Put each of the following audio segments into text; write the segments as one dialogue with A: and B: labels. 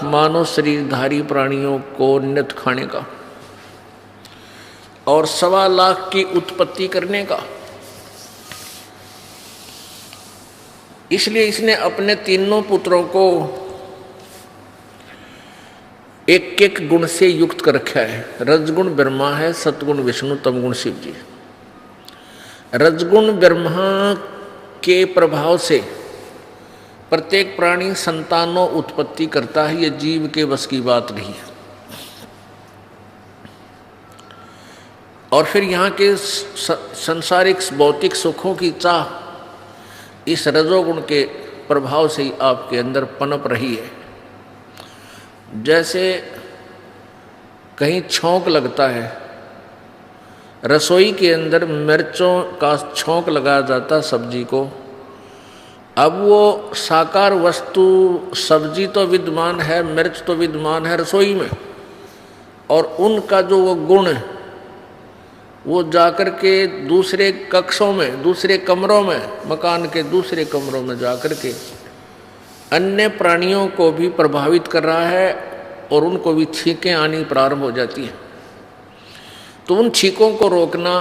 A: मानव शरीरधारी प्राणियों को नित खाने का और 1.25 लाख की उत्पत्ति करने का। इसलिए इसने अपने तीनों पुत्रों को एक एक गुण से युक्त कर रखा है। रजगुण ब्रह्मा है, सतगुण विष्णु, तमगुण शिव जी। रजगुण ब्रह्मा के प्रभाव से प्रत्येक प्राणी संतानों उत्पत्ति करता है। ये जीव के बस की बात नहीं है। और फिर यहाँ के संसारिक भौतिक सुखों की चाह इस रजोगुण के प्रभाव से ही आपके अंदर पनप रही है। जैसे कहीं छौंक लगता है, रसोई के अंदर मिर्चों का छौंक लगाया जाता है सब्जी को। अब वो साकार वस्तु सब्जी तो विद्यमान है, मिर्च तो विद्यमान है रसोई में, और उनका जो वो गुण है वो जाकर के दूसरे कक्षों में, दूसरे कमरों में, मकान के दूसरे कमरों में जाकर के अन्य प्राणियों को भी प्रभावित कर रहा है और उनको भी छींकें आनी प्रारंभ हो जाती हैं। तो उन छींकों को रोकना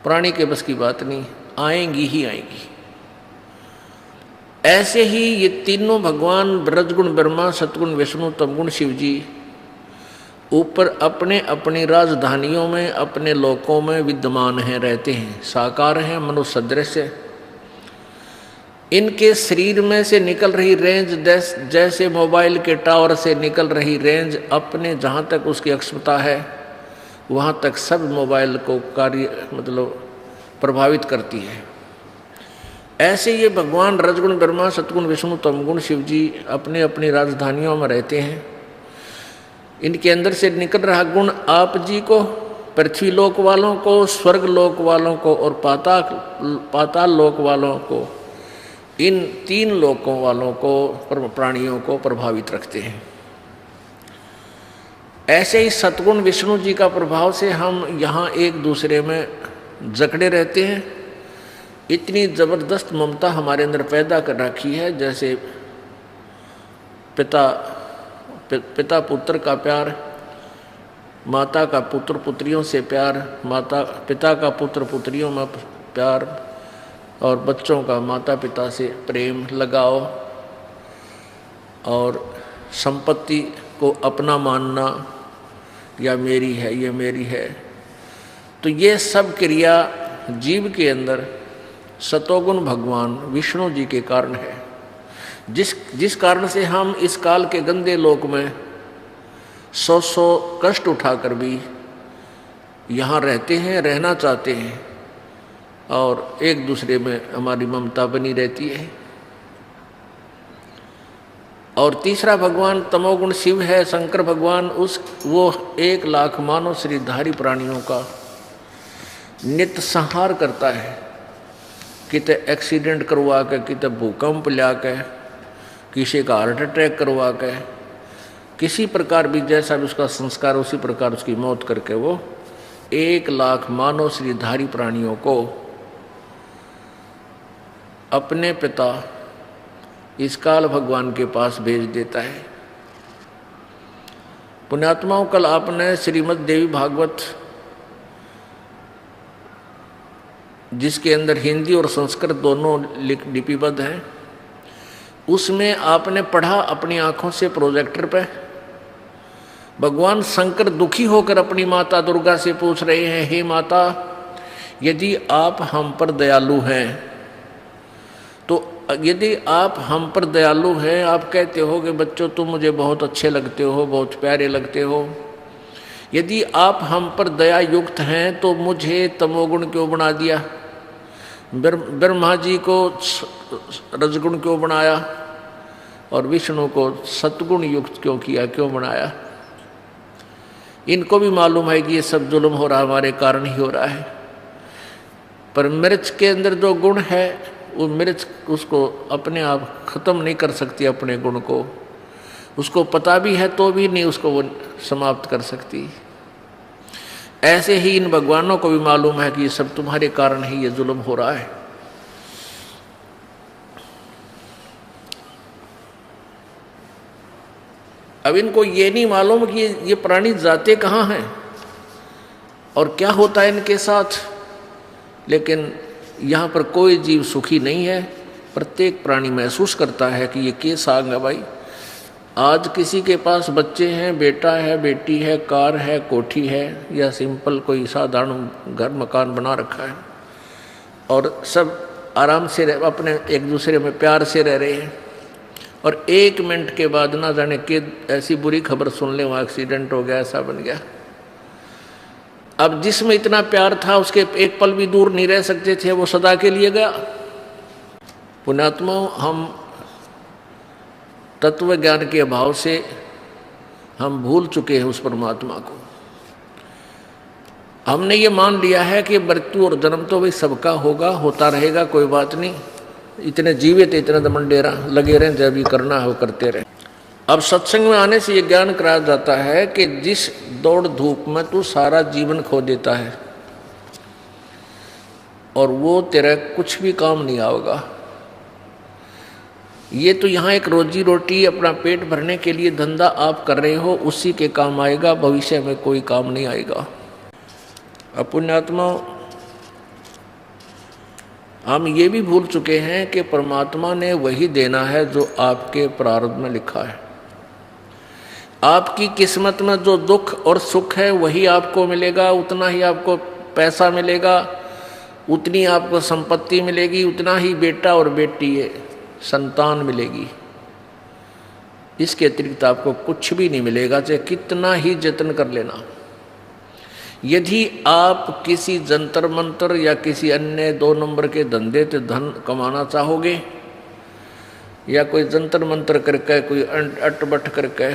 A: प्राणी के बस की बात नहीं, आएंगी ही आएंगी। ऐसे ही ये तीनों भगवान रजगुण ब्रह्मा, सतगुण विष्णु, तमगुण शिव जी ऊपर अपने अपनी राजधानियों में, अपने लोकों में विद्यमान हैं, रहते हैं, साकार हैं, मनुष्य सदृश है। इनके शरीर में से निकल रही रेंज जैसे मोबाइल के टावर से निकल रही रेंज अपने जहाँ तक उसकी अक्षमता है वहाँ तक सब मोबाइल को प्रभावित करती है। ऐसे ये भगवान रजगुण ब्रह्मा, सतगुण विष्णु, तमगुण शिव जी अपने अपनी राजधानियों में रहते हैं। इनके अंदर से निकल रहा गुण आप जी को, पृथ्वी लोक वालों को, स्वर्ग लोक वालों को और पाताल लोक वालों को, इन 3 लोकों वालों को, प्राणियों को प्रभावित रखते हैं। ऐसे ही सतगुण विष्णु जी का प्रभाव से हम यहाँ एक दूसरे में जकड़े रहते हैं। इतनी जबरदस्त ममता हमारे अंदर पैदा कर रखी है। जैसे पिता पुत्र का प्यार, माता का पुत्र पुत्रियों से प्यार, पिता का पुत्र पुत्रियों में प्यार, और बच्चों का माता पिता से प्रेम लगाओ, और संपत्ति को अपना मानना, या मेरी है, ये मेरी है। तो ये सब क्रिया जीव के अंदर सतोगुण भगवान विष्णु जी के कारण है, जिस कारण से हम इस काल के गंदे लोक में 100 कष्ट उठाकर भी यहाँ रहते हैं, रहना चाहते हैं, और एक दूसरे में हमारी ममता बनी रहती है। और तीसरा भगवान तमोगुण शिव है, शंकर भगवान। वो 1 लाख मानव शरीरधारी प्राणियों का नित्य संहार करता है। किते एक्सीडेंट करवा के, किते भूकंप ला के, किसी का हार्ट अटैक करवा के, किसी प्रकार भी जैसा भी उसका संस्कार उसी प्रकार उसकी मौत करके वो 1 लाख मानव शरीरधारी प्राणियों को अपने पिता इस काल भगवान के पास भेज देता है। पुण्यात्माओं, कल आपने श्रीमद् देवी भागवत, जिसके अंदर हिंदी और संस्कृत दोनों लिपिबद्ध हैं, उसमें आपने पढ़ा अपनी आंखों से प्रोजेक्टर पे, भगवान शंकर दुखी होकर अपनी माता दुर्गा से पूछ रहे हैं, हे माता, यदि आप हम पर दयालु हैं, तो यदि आप हम पर दयालु हैं, आप कहते हो कि बच्चों तुम मुझे बहुत अच्छे लगते हो, बहुत प्यारे लगते हो, यदि आप हम पर दया युक्त हैं तो मुझे तमोगुण क्यों बना दिया? ब्रह्मा जी को रजगुण क्यों बनाया और विष्णु को सतगुण युक्त क्यों किया, क्यों बनाया? इनको भी मालूम है कि ये सब जुल्म हो रहा हमारे कारण ही हो रहा है। पर मिर्च के अंदर जो गुण है वो मिर्च उसको अपने आप खत्म नहीं कर सकती, अपने गुण को। उसको पता भी है तो भी नहीं उसको वो समाप्त कर सकती। ऐसे ही इन भगवानों को भी मालूम है कि ये सब तुम्हारे कारण ही ये जुल्म हो रहा है। अब इनको ये नहीं मालूम कि ये प्राणी जाते कहाँ हैं और क्या होता है इनके साथ, लेकिन यहाँ पर कोई जीव सुखी नहीं है। प्रत्येक प्राणी महसूस करता है कि ये केस आ गया भाई। आज किसी के पास बच्चे हैं, बेटा है, बेटी है, कार है, कोठी है, या सिंपल कोई साधारण घर मकान बना रखा है और सब आराम से अपने एक दूसरे में प्यार से रह रहे हैं, और 1 मिनट के बाद ना जाने कि ऐसी बुरी खबर सुन ले, वहाँ एक्सीडेंट हो गया, ऐसा बन गया। अब जिसमें इतना प्यार था उसके एक पल भी दूर नहीं रह सकते थे, वो सदा के लिए गया। पुण्यात्मा, हम तत्व ज्ञान के अभाव से हम भूल चुके हैं उस परमात्मा को। हमने ये मान लिया है कि मृत्यु और जन्म तो भाई सबका होगा, होता रहेगा, कोई बात नहीं, इतने जीवित इतने दमंडेरा लगे रहें, जब भी करना है वो करते रहें। अब सत्संग में आने से ये ज्ञान कराया जाता है कि जिस दौड़ धूप में तू सारा जीवन खो देता है और वो तेरा कुछ भी काम नहीं आएगा। ये तो यहाँ एक रोजी रोटी अपना पेट भरने के लिए धंधा आप कर रहे हो, उसी के काम आएगा, भविष्य में कोई काम नहीं आएगा। अब पुण्यात्मा, हम ये भी भूल चुके हैं कि परमात्मा ने वही देना है जो आपके प्रारब्ध में लिखा है। आपकी किस्मत में जो दुख और सुख है वही आपको मिलेगा, उतना ही आपको पैसा मिलेगा, उतनी आपको संपत्ति मिलेगी, उतना ही बेटा और बेटी है संतान मिलेगी। इसके अतिरिक्त आपको कुछ भी नहीं मिलेगा, चाहे कितना ही जतन कर लेना। यदि आप किसी जंतर मंतर या किसी अन्य 2 नंबर के धंधे से धन कमाना चाहोगे, या कोई जंतर मंतर करके, कोई अटबट करके,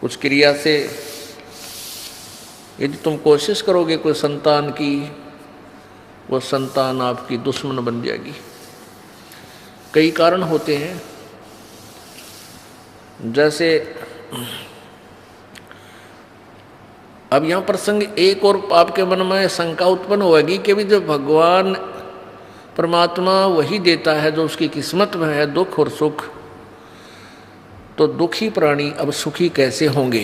A: कुछ क्रिया से यदि तुम कोशिश करोगे कोई संतान की, वो संतान आपकी दुश्मन बन जाएगी। कई कारण होते हैं, जैसे अब यहाँ प्रसंग एक और आपके मन में शंका उत्पन्न होगी कि भी जब भगवान परमात्मा वही देता है जो उसकी किस्मत में है, दुख और सुख, तो दुखी प्राणी अब सुखी कैसे होंगे।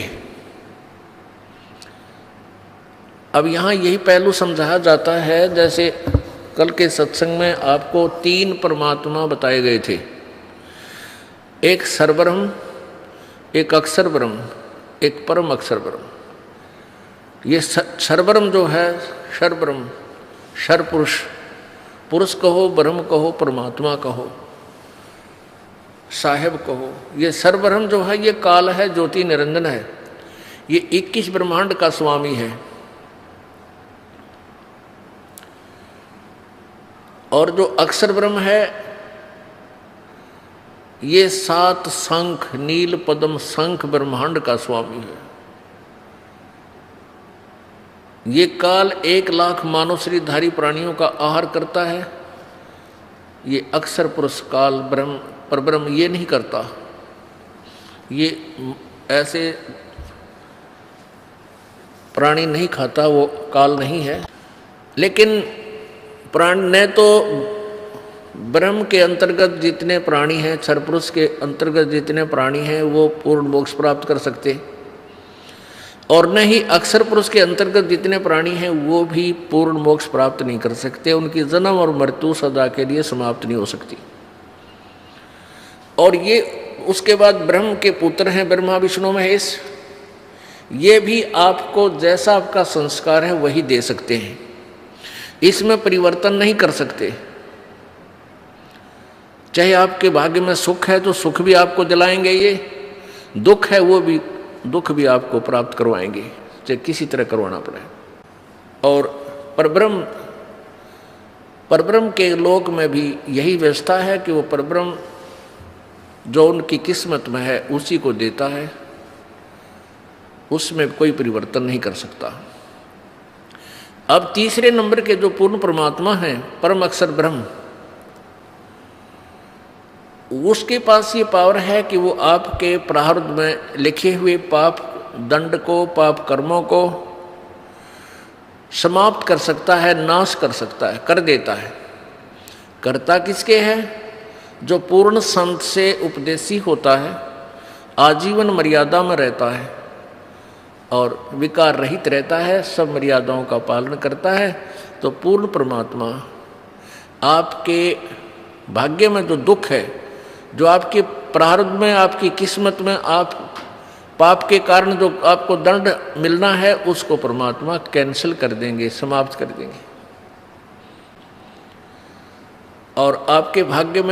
A: अब यहाँ यही पहलू समझाया जाता है, जैसे कल के सत्संग में आपको 3 परमात्मा बताए गए थे, एक सर्वब्रह्म, एक अक्षर ब्रह्म, एक परम अक्षर ब्रह्म। ये सर्वब्रह्म जो है, शर ब्रह्म, शर पुरुष, पुरुष कहो, ब्रह्म कहो, परमात्मा कहो, साहेब कहो, ये सर्वब्रह्म जो है ये काल है, ज्योति निरंजन है, ये 21 ब्रह्मांड का स्वामी है। और जो अक्षर ब्रह्म है ये 7 शंख, नील पद्म शंख ब्रह्मांड का स्वामी है। ये काल 1 लाख मानव शरीरधारी प्राणियों का आहार करता है। ये अक्षर पुरुष काल ब्रह्म परब्रह्म ये नहीं करता, ये ऐसे प्राणी नहीं खाता, वो काल नहीं है। लेकिन प्राण ने तो ब्रह्म के अंतर्गत जितने प्राणी हैं, क्षर पुरुष के अंतर्गत जितने प्राणी हैं वो पूर्ण मोक्ष प्राप्त कर सकते, और न ही अक्षर पुरुष के अंतर्गत जितने प्राणी हैं वो भी पूर्ण मोक्ष प्राप्त नहीं कर सकते। उनकी जन्म और मृत्यु सदा के लिए समाप्त नहीं हो सकती। और ये उसके बाद ब्रह्म के पुत्र हैं ब्रह्मा विष्णु महेश, ये भी आपको जैसा आपका संस्कार है वही दे सकते हैं, इसमें परिवर्तन नहीं कर सकते। चाहे आपके भाग्य में सुख है तो सुख भी आपको दिलाएंगे, ये दुख है वो भी दुख भी आपको प्राप्त करवाएंगे, चाहे किसी तरह करवाना पड़े। और परब्रह्म के लोक में भी यही व्यवस्था है कि वो परब्रह्म जो उनकी किस्मत में है उसी को देता है, उसमें कोई परिवर्तन नहीं कर सकता। अब तीसरे नंबर के जो पूर्ण परमात्मा हैं, परम अक्षर ब्रह्म, उसके पास ये पावर है कि वो आपके प्रारब्ध में लिखे हुए पाप दंड को, पाप कर्मों को समाप्त कर सकता है, नाश कर सकता है, कर देता है। करता किसके है? जो पूर्ण संत से उपदेशी होता है, आजीवन मर्यादा में रहता है और विकार रहित रहता है, सब मर्यादाओं का पालन करता है, तो पूर्ण परमात्मा आपके भाग्य में जो दुख है, जो आपके प्रारब्ध में, आपकी किस्मत में, आप पाप के कारण जो आपको दंड मिलना है, उसको परमात्मा कैंसिल कर देंगे, समाप्त कर देंगे। और आपके भाग्य में